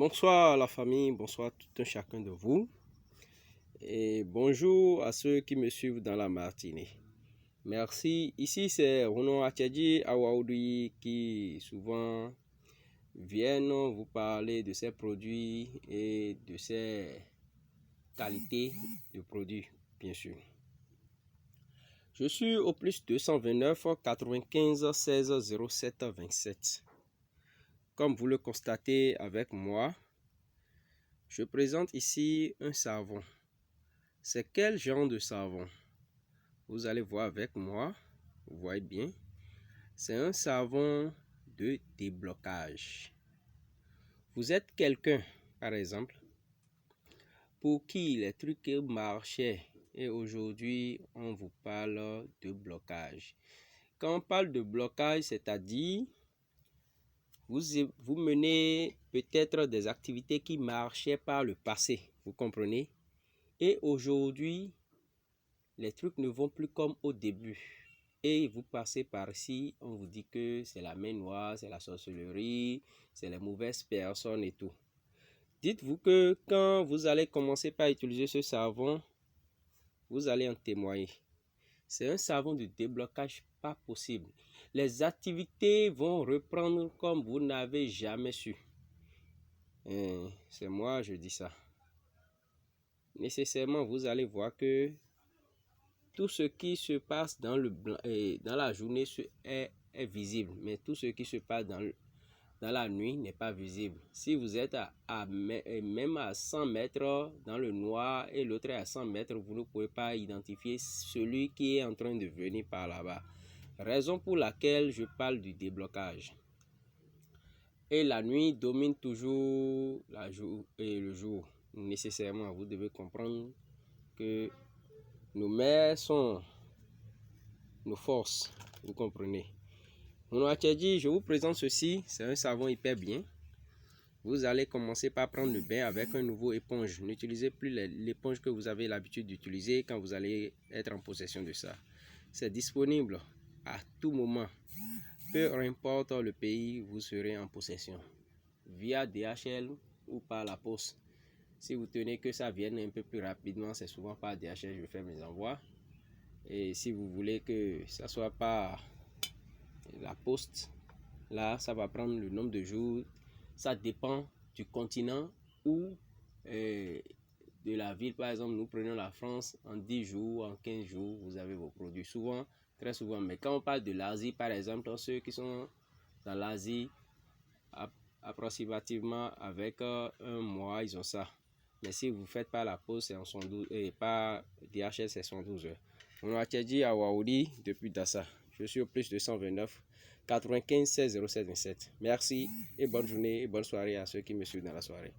Bonsoir la famille, bonsoir tout un chacun de vous. Et bonjour à ceux qui me suivent dans la matinée. Merci. Ici c'est Rono Atchadji Awaoudi qui souvent viennent vous parler de ces produits et de ces qualités de produits, bien sûr. Je suis au plus 229 95 16 07 27. Comme vous le constatez avec moi, je présente ici un savon. C'est quel genre de savon? Vous allez voir avec moi. Vous voyez bien. C'est un savon de déblocage. Vous êtes quelqu'un, par exemple, pour qui les trucs marchaient et aujourd'hui on vous parle de blocage. Quand on parle de blocage, c'est-à-dire vous menez peut-être des activités qui marchaient par le passé, vous comprenez? Et aujourd'hui, les trucs ne vont plus comme au début. Et vous passez par ici, on vous dit que c'est la main noire, c'est la sorcellerie, c'est les mauvaises personnes et tout. Dites-vous que quand vous allez commencer par utiliser ce savon, vous allez en témoigner. C'est un savon de déblocage pas possible. Les activités vont reprendre comme vous n'avez jamais su. C'est moi, je dis ça. Nécessairement, vous allez voir que tout ce qui se passe dans la journée est visible, mais tout ce qui se passe dans la nuit n'est pas visible. Si vous êtes même à 100 mètres dans le noir et l'autre est à 100 mètres, vous ne pouvez pas identifier celui qui est en train de venir par là-bas. Raison pour laquelle je parle du déblocage. Et la nuit domine toujours le jour. Nécessairement, vous devez comprendre que nos mères sont nos forces, vous comprenez. Rono Atchadji, je vous présente ceci, c'est un savon hyper bien. Vous allez commencer par prendre le bain avec un nouveau éponge. N'utilisez plus l'éponge que vous avez l'habitude d'utiliser quand vous allez être en possession de ça. C'est disponible à tout moment. Peu importe le pays, vous serez en possession. Via DHL ou par la poste. Si vous tenez que ça vienne un peu plus rapidement, c'est souvent par DHL, je fais mes envois. Et si vous voulez que ça soit par la poste, là, ça va prendre le nombre de jours. Ça dépend du continent ou de la ville. Par exemple, nous prenons la France, en 10 jours, en 15 jours, vous avez vos produits. Souvent, très souvent. Mais quand on parle de l'Asie, par exemple, ceux qui sont dans l'Asie, approximativement avec un mois, ils ont ça. Mais si vous faites pas la pause, c'est en 112 et pas DHL, c'est 112 heures. Rono Atchadji Awaoudi depuis Dassa. Je suis au plus 229 95 16 07 27. Merci et bonne journée et bonne soirée à ceux qui me suivent dans la soirée.